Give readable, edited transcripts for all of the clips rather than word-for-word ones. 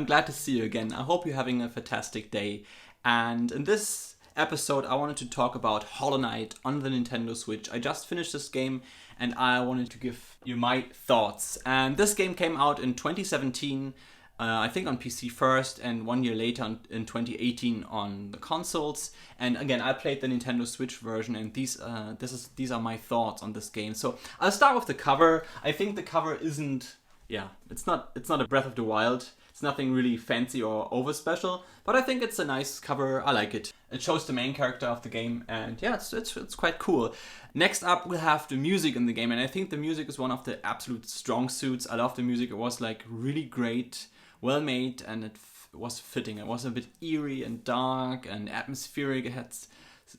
I'm glad to see you again. I hope you're having a fantastic day. And in this episode, I wanted to talk about Hollow Knight on the Nintendo Switch. I just finished this game and I wanted to give you my thoughts. And this game came out in 2017, I think on PC first, and 1 year later in 2018 on the consoles. And again, I played the Nintendo Switch version, and these are my thoughts on this game. So I'll start with the cover. I think the cover isn't, it's not a Breath of the Wild. It's nothing really fancy or over special, but I think it's a nice cover. I like it. It shows the main character of the game, and yeah, it's quite cool. Next up, we'll have the music in the game, and I think the music is one of the absolute strong suits. I love the music. It was like really great, well made, and it was fitting. It was a bit eerie and dark and atmospheric. It had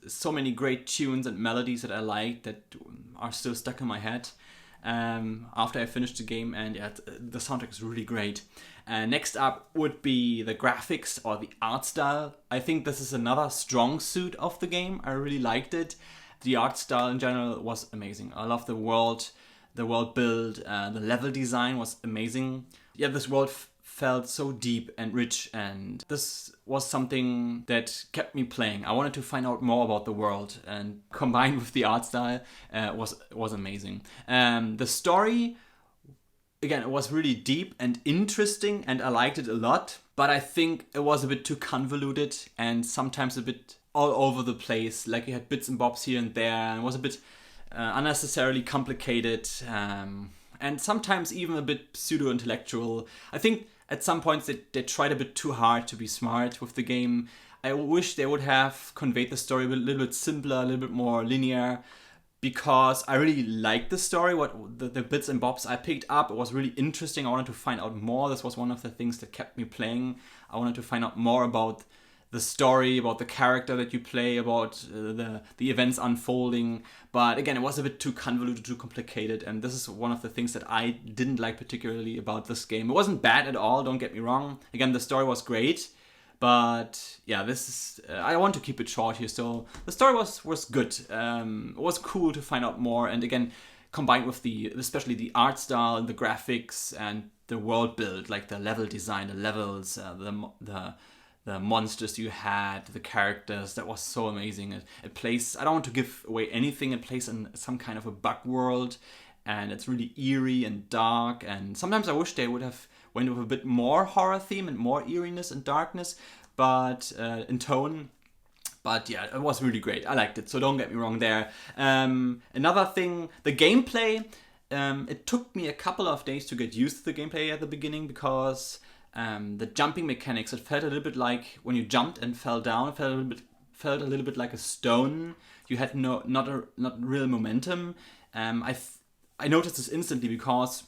so many great tunes and melodies that I liked that are still stuck in my head after I finished the game, and yeah, the soundtrack is really great. Next up would be the graphics or the art style. I think this is another strong suit of the game. I really liked it. The art style in general was amazing. I love the world build, the level design was amazing. Yeah, this world felt so deep and rich, and this was something that kept me playing. I wanted to find out more about the world, and combined with the art style was amazing. The story, again, it was really deep and interesting, and I liked it a lot, but I think it was a bit too convoluted and sometimes a bit all over the place. Like, you had bits and bobs here and there, and it was a bit unnecessarily complicated, and sometimes even a bit pseudo-intellectual. I think at some points they tried a bit too hard to be smart with the game. I wish they would have conveyed the story a little bit simpler, a little bit more linear, because I really liked the story. What the bits and bobs I picked up, it was really interesting. I wanted to find out more. This was one of the things that kept me playing. I wanted to find out more about the story, about the character that you play, about the events unfolding. But again, it was a bit too convoluted, too complicated, and this is one of the things that I didn't like particularly about this game. It wasn't bad at all, don't get me wrong. Again, the story was great, but yeah, this is I want to keep it short here. So the story was good. It was cool to find out more, and again, combined with especially the art style and the graphics and the world build, like the level design, the levels, the monsters you had, the characters, that was so amazing. It plays, I don't want to give away anything, it plays in some kind of a bug world, and it's really eerie and dark, and sometimes I wish they would have went with a bit more horror theme and more eeriness and darkness, but in tone. But yeah, it was really great. I liked it, so don't get me wrong there. Another thing, the gameplay, it took me a couple of days to get used to the gameplay at the beginning, because the jumping mechanics, it felt a little bit like when you jumped and fell down. It felt a little bit like a stone. You had not real momentum. I noticed this instantly, because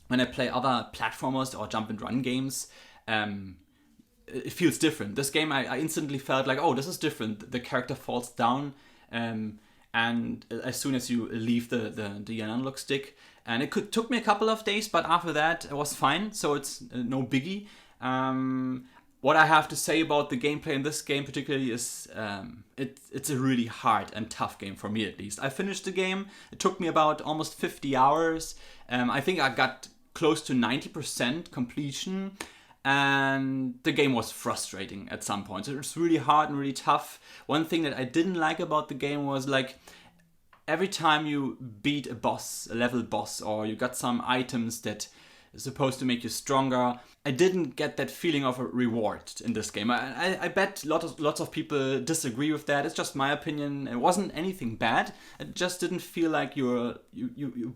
when I play other platformers or jump and run games, it feels different. This game, I instantly felt like, oh, this is different. The character falls down, and as soon as you leave the analog stick. And it took me a couple of days, but after that it was fine, so it's no biggie. What I have to say about the gameplay in this game particularly is it's a really hard and tough game, for me at least. I finished the game, it took me about almost 50 hours. I think I got close to 90% completion, and the game was frustrating at some points. It was really hard and really tough. One thing that I didn't like about the game was, like, every time you beat a level boss, or you got some items that are supposed to make you stronger, I didn't get that feeling of a reward in this game. I bet lots of people disagree with that. It's just my opinion. It wasn't anything bad. It just didn't feel like you're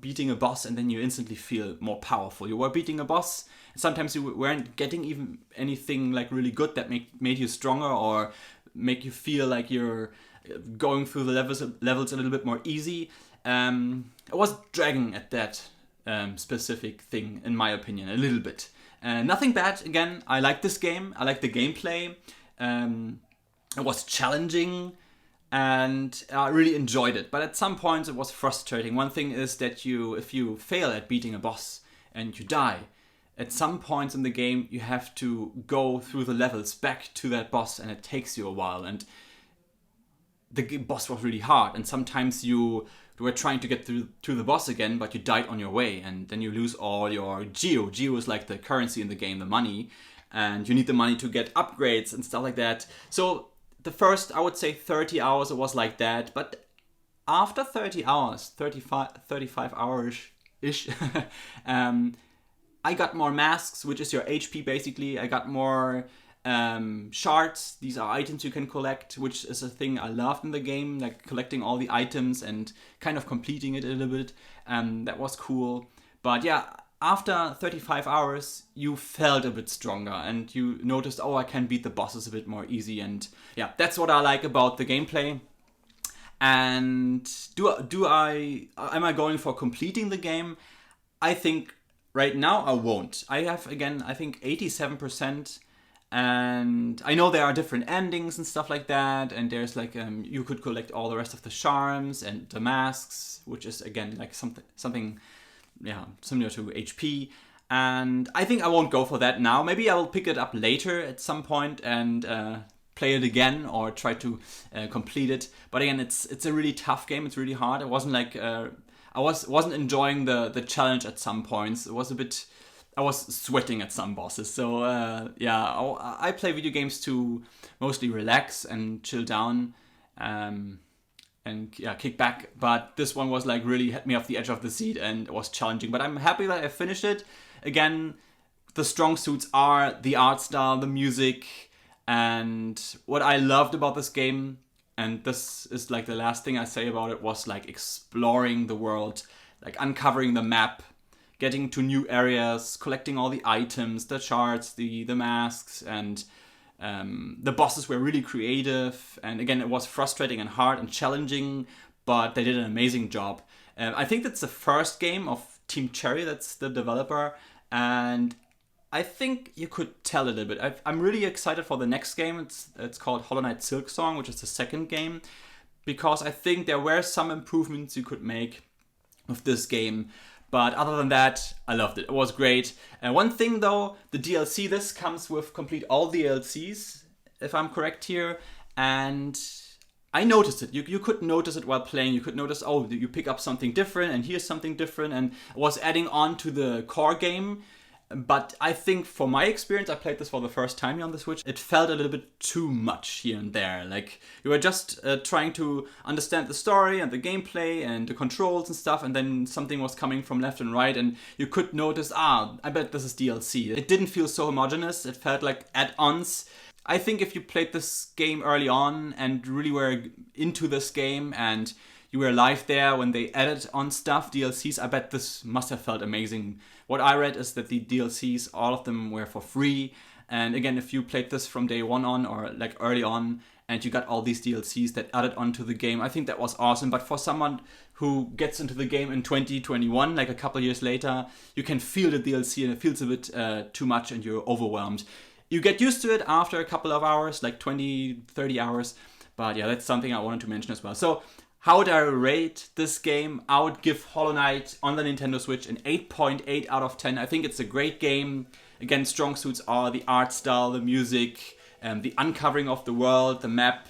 beating a boss and then you instantly feel more powerful. You were beating a boss, and sometimes you weren't getting even anything like really good that made you stronger or make you feel like you're going through the levels a little bit more easy. It was dragging at that specific thing, in my opinion, a little bit. Nothing bad. Again, I like this game. I like the gameplay. It was challenging, and I really enjoyed it. But at some points, it was frustrating. One thing is that if you fail at beating a boss and you die, at some points in the game, you have to go through the levels back to that boss, and it takes you a while. And the boss was really hard, and sometimes you were trying to get through to the boss again, but you died on your way, and then you lose all your geo. Geo is like the currency in the game, the money, and you need the money to get upgrades and stuff like that. So the first, I would say 30 hours it was like that, but after 30 hours, 35 hours-ish, I got more masks, which is your HP basically. I got more shards. These are items you can collect, which is a thing I loved in the game, like collecting all the items and kind of completing it a little bit. That was cool. But yeah, after 35 hours, you felt a bit stronger and you noticed, oh, I can beat the bosses a bit more easy. And yeah, that's what I like about the gameplay. And am I going for completing the game? I think right now I won't. I have, again, I think 87%. And I know there are different endings and stuff like that. And there's like, you could collect all the rest of the charms and the masks, which is again like something similar to HP. And I think I won't go for that now. Maybe I will pick it up later at some point and play it again or try to complete it. But again, it's a really tough game. It's really hard. It wasn't like I wasn't enjoying the challenge at some points. It was a bit. I was sweating at some bosses. So I play video games to mostly relax and chill down and kick back. But this one was like really hit me off the edge of the seat and it was challenging. But I'm happy that I finished it. Again, the strong suits are the art style, the music, and what I loved about this game, and this is like the last thing I say about it, was like exploring the world, like uncovering the map, getting to new areas, collecting all the items, the shards, the masks, and the bosses were really creative. And again, it was frustrating and hard and challenging, but they did an amazing job. I think that's the first game of Team Cherry, that's the developer, and I think you could tell a little bit. I'm really excited for the next game. It's called Hollow Knight Silksong, which is the second game, because I think there were some improvements you could make with this game. But other than that, I loved it. It was great. And one thing though, the DLC, this comes with complete all DLCs, if I'm correct here. And I noticed it. You could notice it while playing. You could notice, oh, you pick up something different and here's something different. And it was adding on to the core game. But I think for my experience, I played this for the first time here on the Switch, it felt a little bit too much here and there. Like you were just trying to understand the story and the gameplay and the controls and stuff, and then something was coming from left and right and you could notice, I bet this is DLC. It didn't feel so homogeneous. It felt like add-ons. I think if you played this game early on and really were into this game and you were live there when they added on stuff, DLCs, I bet this must have felt amazing. What I read is that the DLCs, all of them were for free. And again, if you played this from day one on or like early on and you got all these DLCs that added onto the game, I think that was awesome. But for someone who gets into the game in 2021, like a couple years later, you can feel the DLC and it feels a bit too much and you're overwhelmed. You get used to it after a couple of hours, like 20, 30 hours. But yeah, that's something I wanted to mention as well. So how would I rate this game? I would give Hollow Knight on the Nintendo Switch an 8.8 out of 10. I think it's a great game. Again, strong suits are the art style, the music, the uncovering of the world, the map,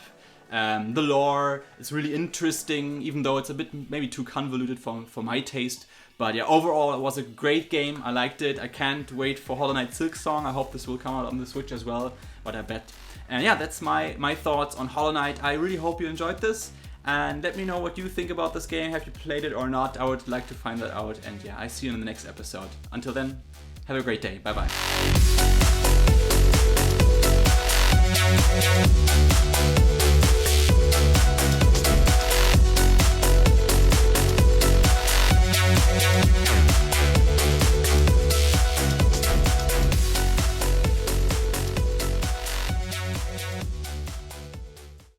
the lore. It's really interesting, even though it's a bit maybe too convoluted for my taste. But yeah, overall, it was a great game. I liked it. I can't wait for Hollow Knight Silksong. I hope this will come out on the Switch as well, but I bet. And yeah, that's my thoughts on Hollow Knight. I really hope you enjoyed this. And let me know what you think about this game. Have you played it or not? I would like to find that out. And yeah, I see you in the next episode. Until then, have a great day. Bye bye.